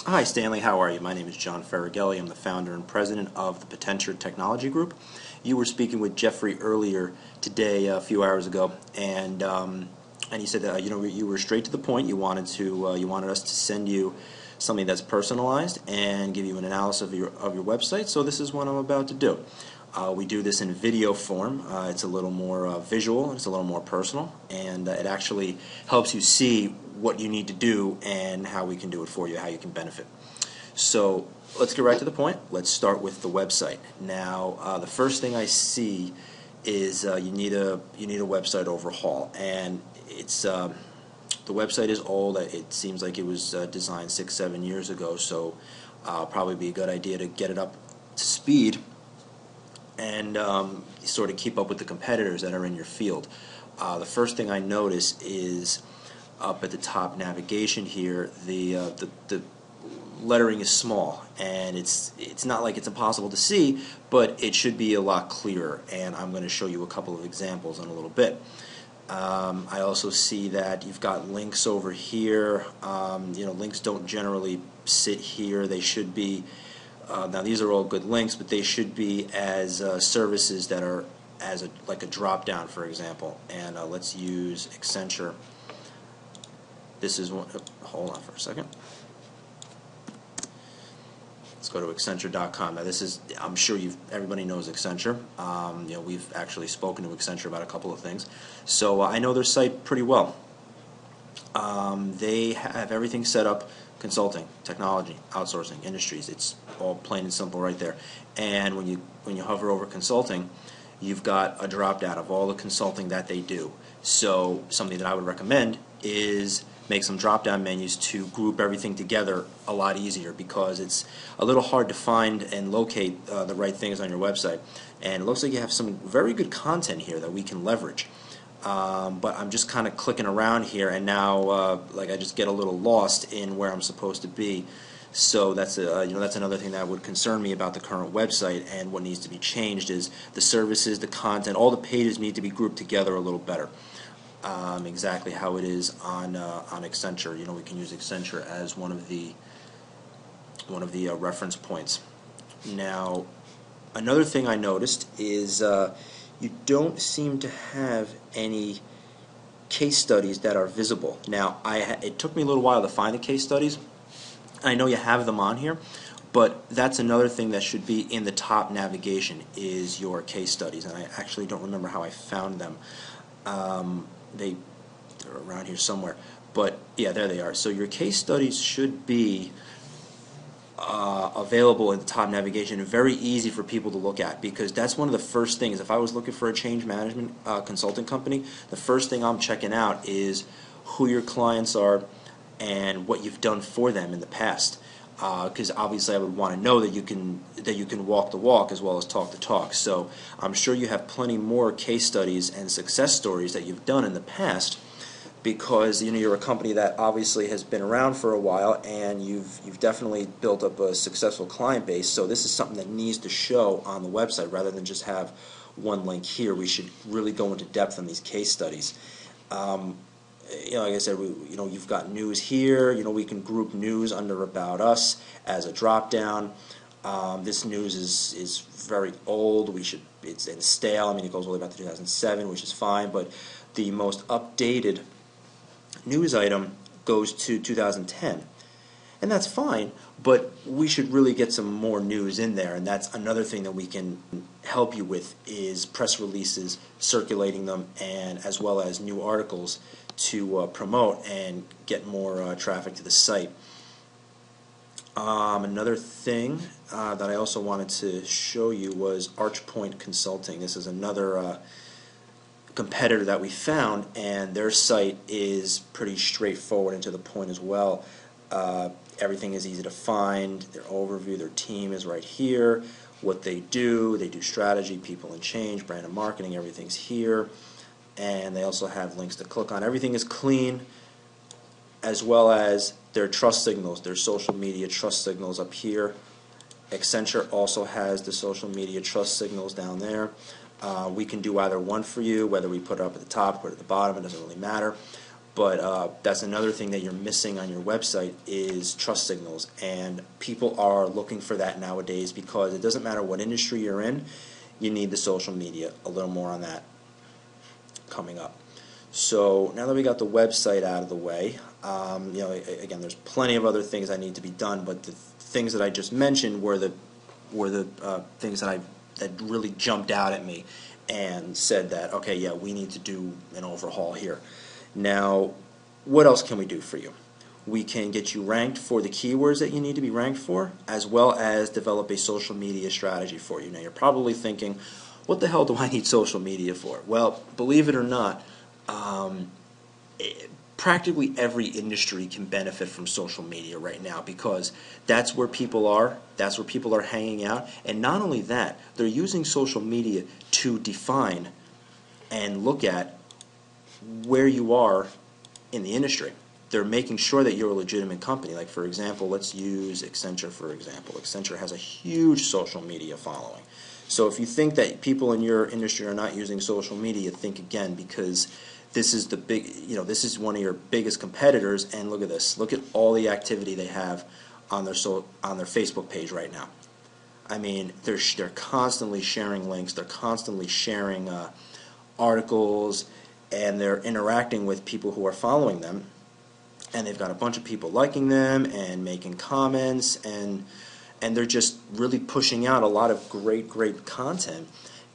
Hi Stanley, how are you? My name is John Faragelli. I'm the founder and president of the Potentia Technology Group. You were speaking with Jeffrey earlier today, a few hours ago, and he said that you were straight to the point. You wanted us to send you something that's personalized and give you an analysis of your website. So this is what I'm about to do. We do this in video form. It's a little more visual, it's a little more personal, and it actually helps you see what you need to do and how we can do it for you, how you can benefit. So let's get right to the point. Let's start with the website. Now, the first thing I see is you need a website overhaul, and it's the website is old. It seems like it was designed 6-7 years ago, so probably be a good idea to get it up to speed and sort of keep up with the competitors that are in your field. The first thing I notice is up at the top navigation here, the lettering is small, and it's not like it's impossible to see, but it should be a lot clearer, and I'm going to show you a couple of examples in a little bit. I also see that you've got links over here. Links don't generally sit here. They should be now these are all good links, but they should be as services that are as like a drop down, for example. And let's use Accenture. This is one. Hold on for a second. Let's go to Accenture.com. Now this is, I'm sure everybody knows Accenture. We've actually spoken to Accenture about a couple of things, so I know their site pretty well. They have everything set up: consulting, technology, outsourcing, industries. It's all plain and simple right there. And when you hover over consulting, you've got a drop down of all the consulting that they do. So something that I would recommend is make some drop down menus to group everything together a lot easier, because it's a little hard to find and locate the right things on your website. And it looks like you have some very good content here that we can leverage. But I'm just kind of clicking around here, and now I just get a little lost in where I'm supposed to be. So that's another thing that would concern me about the current website, and what needs to be changed is the services, the content, all the pages need to be grouped together a little better. Exactly how it is on Accenture. We can use Accenture as one of the reference points. Now, another thing I noticed is you don't seem to have any case studies that are visible. Now, it took me a little while to find the case studies. I know you have them on here, but that's another thing that should be in the top navigation is your case studies, and I actually don't remember how I found them. They're around here somewhere, but yeah, there they are. So your case studies should be available in the top navigation, and very easy for people to look at, because that's one of the first things. If I was looking for a change management consulting company, the first thing I'm checking out is who your clients are and what you've done for them in the past, because obviously I would want to know that you can walk the walk as well as talk the talk. So I'm sure you have plenty more case studies and success stories that you've done in the past, because you're a company that obviously has been around for a while, and you've definitely built up a successful client base. So this is something that needs to show on the website rather than just have one link here. We should really go into depth on these case studies. Like I said, you've got news here. We can group news under About Us as a drop down. This news is very old. It's in stale. It goes all the way back to 2007, which is fine. But the most updated news item goes to 2010, and that's fine. But we should really get some more news in there, and that's another thing that we can help you with is press releases, circulating them, and as well as new articles to promote and get more traffic to the site. Another thing that I also wanted to show you was Archpoint Consulting. This is another competitor that we found, and their site is pretty straightforward and to the point as well. Everything is easy to find. Their overview, their team is right here. What they do strategy, people and change, brand and marketing, everything's here. And they also have links to click on. Everything is clean, as well as their trust signals, their social media trust signals up here. Accenture also has the social media trust signals down there. We can do either one for you, whether we put it up at the top or at the bottom, it doesn't really matter. But that's another thing that you're missing on your website is trust signals, and people are looking for that nowadays because it doesn't matter what industry you're in, you need the social media. A little more on that coming up. So now that we got the website out of the way, again, there's plenty of other things that need to be done, but the things that I just mentioned were the things that really jumped out at me and said that, okay, yeah, we need to do an overhaul here. Now, what else can we do for you? We can get you ranked for the keywords that you need to be ranked for, as well as develop a social media strategy for you. Now, you're probably thinking, what the hell do I need social media for? Well, believe it or not, practically every industry can benefit from social media right now because that's where people are hanging out, and not only that, they're using social media to define and look at where you are in the industry. They're making sure that you're a legitimate company. Like, for example, let's use Accenture for example. Accenture has a huge social media following. So if you think that people in your industry are not using social media, think again, because this is this is one of your biggest competitors, and look at this. Look at all the activity they have on their Facebook page right now. I mean, they're constantly sharing links, they're constantly sharing articles, and they're interacting with people who are following them, and they've got a bunch of people liking them and making comments, and they're just really pushing out a lot of great content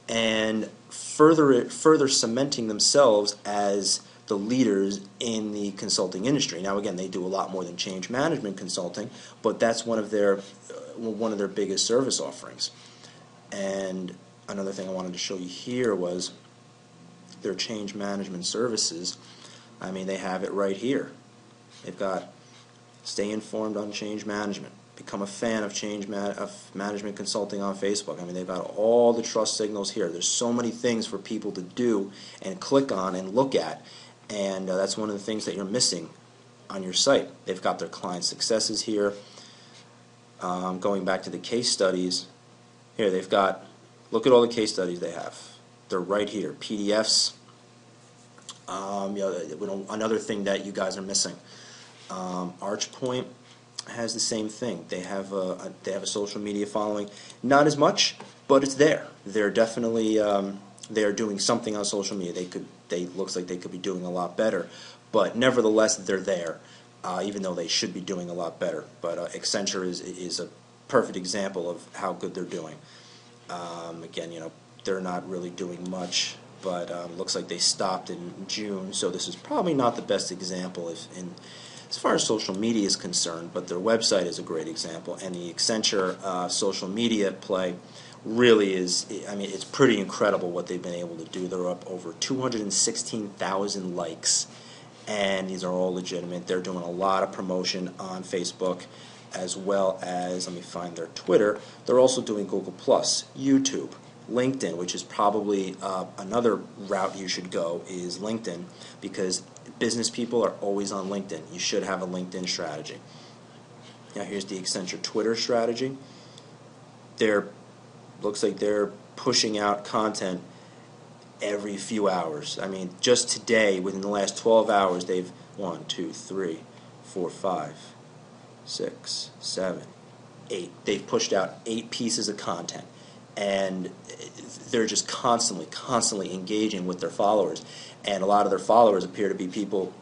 and further cementing themselves as the leaders in the consulting industry. Now, again, they do a lot more than change management consulting, but that's one of their biggest service offerings. And another thing I wanted to show you here was their change management services. I mean, they have it right here. They've got stay informed on change management, become a fan of management consulting on Facebook. I mean, they've got all the trust signals here. There's so many things for people to do and click on and look at, and that's one of the things that you're missing on your site. They've got their client successes here. Going back to the case studies, here they've got, look at all the case studies they have. They're right here, PDFs. Another thing that you guys are missing. ArchPoint has the same thing. They have a social media following, not as much, but it's there. They're definitely they are doing something on social media. Looks like they could be doing a lot better, but nevertheless they're there, even though they should be doing a lot better. But Accenture is a perfect example of how good they're doing. Again, they're not really doing much, but looks like they stopped in June, so this is probably not the best example as far as social media is concerned, but their website is a great example, and the Accenture social media play really is, I mean, it's pretty incredible what they've been able to do. They're up over 216,000 likes, and these are all legitimate. They're doing a lot of promotion on Facebook, as well as, let me find their Twitter. They're also doing Google+, YouTube, LinkedIn, which is probably another route you should go, is LinkedIn, because business people are always on LinkedIn. You should have a LinkedIn strategy. Now here's the Accenture Twitter strategy. Looks like they're pushing out content every few hours. I mean, just today, within the last 12 hours, they've 1, 2, 3, 4, 5, 6, 7, 8. They've pushed out 8 pieces of content, and they're just constantly engaging with their followers. And a lot of their followers appear to be people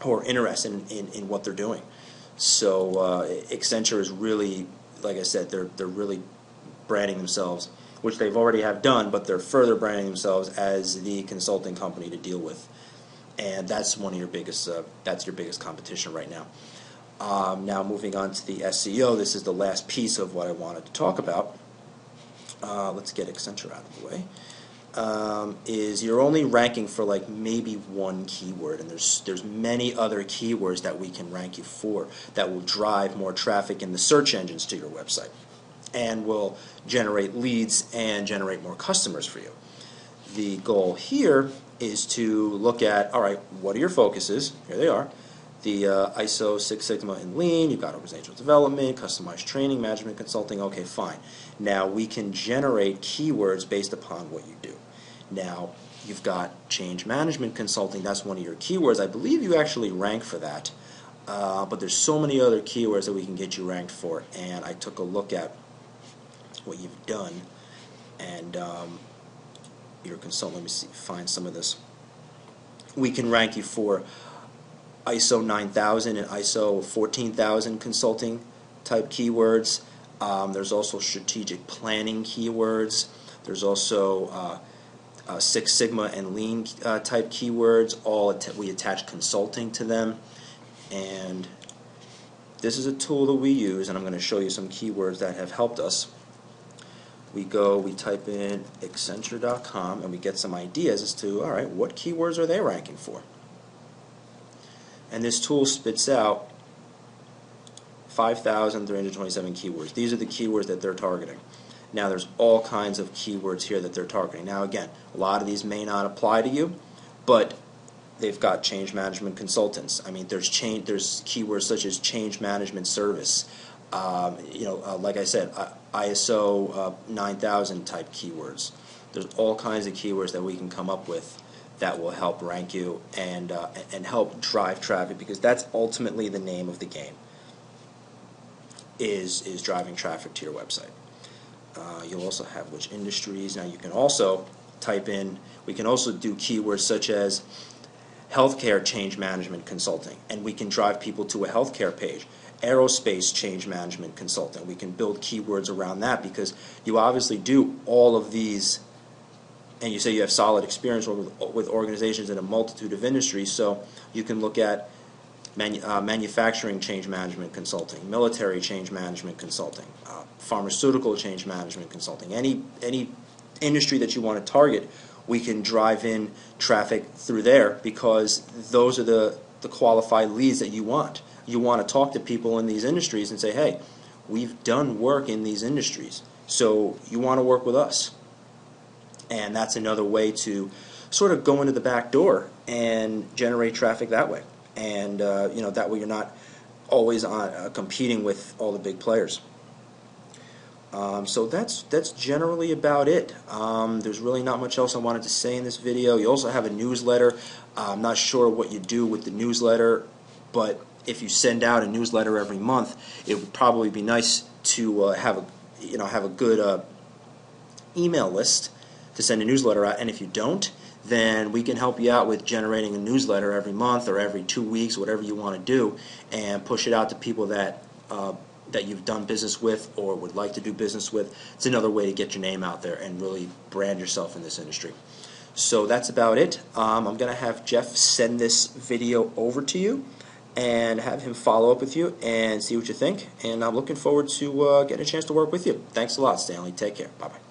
who are interested in what they're doing. So Accenture is really, like I said, they're really branding themselves, which they've already have done, but they're further branding themselves as the consulting company to deal with. And that's one of your biggest competition right now. Now moving on to the SEO, this is the last piece of what I wanted to talk about. Let's get Accenture out of the way. Is you're only ranking for like maybe one keyword, and there's many other keywords that we can rank you for that will drive more traffic in the search engines to your website and will generate leads and generate more customers for you. The goal here is to look at, all right, what are your focuses? Here they are. The ISO 6 Sigma and Lean, you've got organizational development, customized training, management consulting, okay, fine. Now we can generate keywords based upon what you do. Now, You've got change management consulting. That's one of your keywords. I believe you actually rank for that. But there's so many other keywords that we can get you ranked for. And I took a look at what you've done. And your consultant, let me see, find some of this. We can rank you for ISO 9000 and ISO 14000 consulting type keywords. There's also strategic planning keywords. There's also Six Sigma and Lean type keywords. We attach consulting to them. And this is a tool that we use, and I'm going to show you some keywords that have helped us. We type in Accenture.com, and we get some ideas as to, all right, what keywords are they ranking for? And this tool spits out 5,327 keywords. These are the keywords that they're targeting. Now, there's all kinds of keywords here that they're targeting. Now, again, a lot of these may not apply to you, but they've got change management consultants. I mean, there's keywords such as change management service. Like I said, ISO 9000 type keywords. There's all kinds of keywords that we can come up with that will help rank you and help drive traffic, because that's ultimately the name of the game. Is driving traffic to your website. You'll also have which industries. Now you can also type in. We can also do keywords such as healthcare change management consulting, and we can drive people to a healthcare page. Aerospace change management consulting. We can build keywords around that, because you obviously do all of these, and you say you have solid experience with organizations in a multitude of industries, so you can look at manufacturing change management consulting, military change management consulting, pharmaceutical change management consulting. Any industry that you want to target, we can drive in traffic through there, because those are the qualified leads that you want. You want to talk to people in these industries and say, hey, we've done work in these industries, so you want to work with us. And that's another way to sort of go into the back door and generate traffic that way. And that way you're not always competing with all the big players. So that's generally about it. There's really not much else I wanted to say in this video. You also have a newsletter. I'm not sure what you do with the newsletter, but if you send out a newsletter every month, it would probably be nice to have a good email list to send a newsletter out. And if you don't, then we can help you out with generating a newsletter every month or every 2 weeks, whatever you want to do, and push it out to people that you've done business with or would like to do business with. It's another way to get your name out there and really brand yourself in this industry. So that's about it. I'm going to have Jeff send this video over to you and have him follow up with you and see what you think. And I'm looking forward to getting a chance to work with you. Thanks a lot, Stanley. Take care. Bye-bye.